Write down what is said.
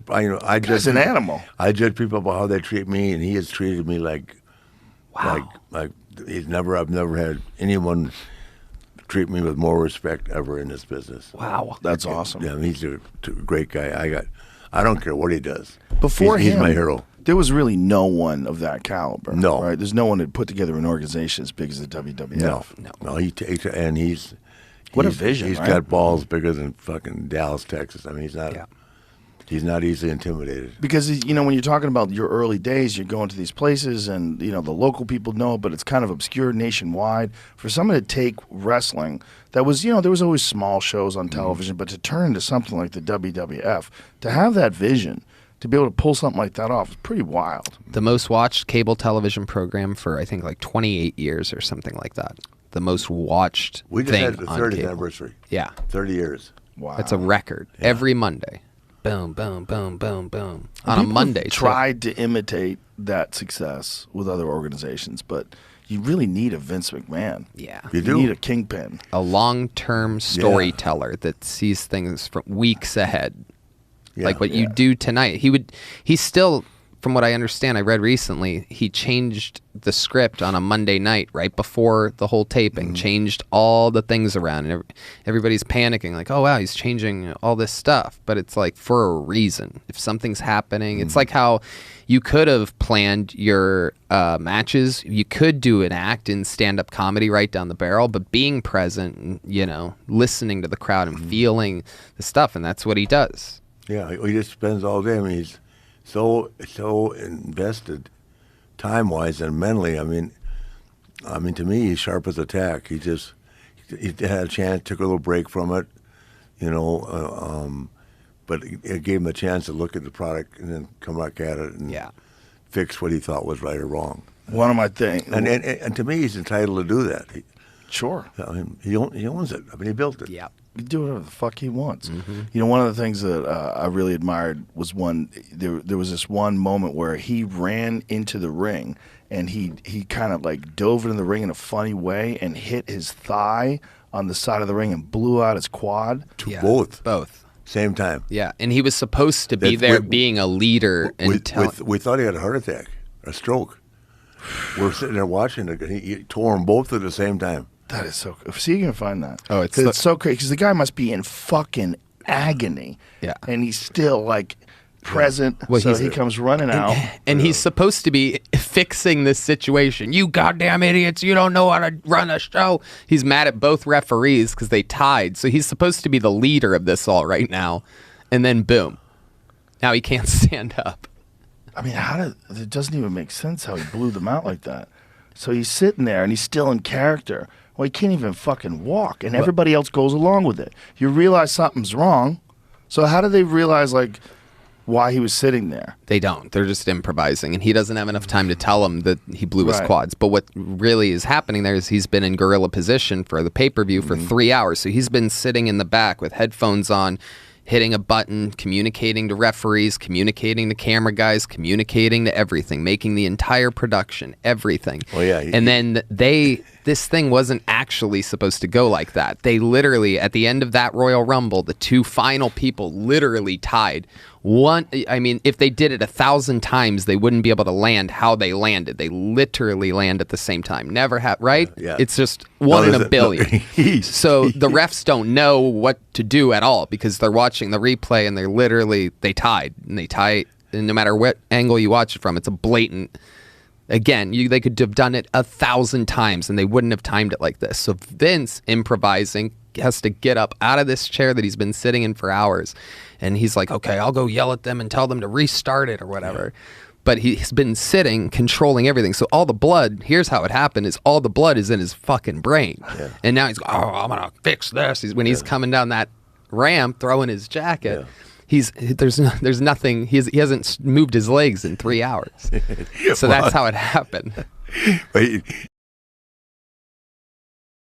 I He's an animal. I judge people about how they treat me, and he has treated me like Wow. I've never had anyone treat me with more respect ever in this business. Wow. That's awesome. Yeah, he's a great guy. I don't care what he does. Before he's him, my hero. There was really no one of that caliber. No. Right? There's no one that put together an organization as big as the WWF. No. He takes and he's What a vision, He's right? got balls bigger than fucking Dallas, Texas. I mean, he's not. Yeah. He's not easily intimidated. Because, when you're talking about your early days, you're going to these places and, the local people know, but it's kind of obscure nationwide. For someone to take wrestling, that was, there was always small shows on television, but to turn into something like the WWF, to have that vision, to be able to pull something like that off is pretty wild. The most watched cable television program for, I think, like 28 years or something like that. The most watched We just thing had the on 30th cable. anniversary. Yeah. 30 years. Wow. It's a record. Every Monday. Boom, boom, boom, boom, boom. On a Monday. Tried to imitate that success with other organizations, but you really need a Vince McMahon. Yeah. You You do. need a kingpin. A long-term storyteller that sees things from weeks ahead. Yeah. Like what you do tonight. He's still, from what I understand, I read recently, he changed the script on a Monday night right before the whole taping, changed all the things around. And everybody's panicking like, oh, wow, he's changing all this stuff. But it's like for a reason. If something's happening, it's like how you could have planned your matches. You could do an act in stand-up comedy right down the barrel, but being present and, listening to the crowd and feeling the stuff, and that's what he does. Yeah, he just spends all day. I mean, he's so invested, time-wise and mentally. I mean, to me, he's sharp as a tack. He had a chance, took a little break from it, but it gave him a chance to look at the product and then come back at it and fix what he thought was right or wrong. One of my things. And to me, he's entitled to do that. Sure. He owns it. I mean, he built it. Yeah. He can do whatever the fuck he wants. One of the things that I really admired was there was this one moment where he ran into the ring and he kind of like dove into the ring in a funny way and hit his thigh on the side of the ring and blew out his quad. Both. Same time. Yeah, and he was supposed to be there being a leader and we thought he had a heart attack, a stroke. We're sitting there watching it. He tore them both at the same time. That is so. See, you can find that. Oh, it's so crazy because the guy must be in fucking agony. Yeah, and he's still like present. Well, so he comes running out, and he's supposed to be fixing this situation. You goddamn idiots! You don't know how to run a show. He's mad at both referees because they tied. So he's supposed to be the leader of this all right now, and then boom, now he can't stand up. I mean, it doesn't even make sense how he blew them out like that. So he's sitting there and he's still in character. Well, he can't even fucking walk, and everybody else goes along with it. You realize something's wrong. So how do they realize, like, why he was sitting there? They don't. They're just improvising, and he doesn't have enough time to tell them that he blew his Right. quads. But what really is happening there is he's been in gorilla position for the pay-per-view for 3 hours. So he's been sitting in the back with headphones on, hitting a button, communicating to referees, communicating to camera guys, communicating to everything, making the entire production, everything. Well, yeah, and then this thing wasn't actually supposed to go like that. They literally, at the end of that Royal Rumble, the two final people literally tied. If they did it 1,000 times, they wouldn't be able to land how they landed. They literally land at the same time. Never have, right? Yeah. It's just one in a billion. No. So the refs don't know what to do at all because they're watching the replay and they tied. And they tie, and no matter what angle you watch it from, it's a blatant. Again, they could have done it 1,000 times and they wouldn't have timed it like this. So Vince, improvising, has to get up out of this chair that he's been sitting in for hours. And he's like, okay, I'll go yell at them and tell them to restart it or whatever. Yeah. But he's been sitting, controlling everything. So all the blood, here's how it happened, is all the blood is in his fucking brain. Yeah. And now he's going, I'm going to fix this. When he's coming down that ramp, throwing his jacket, there's nothing, he hasn't moved his legs in 3 hours. So that's how it happened. But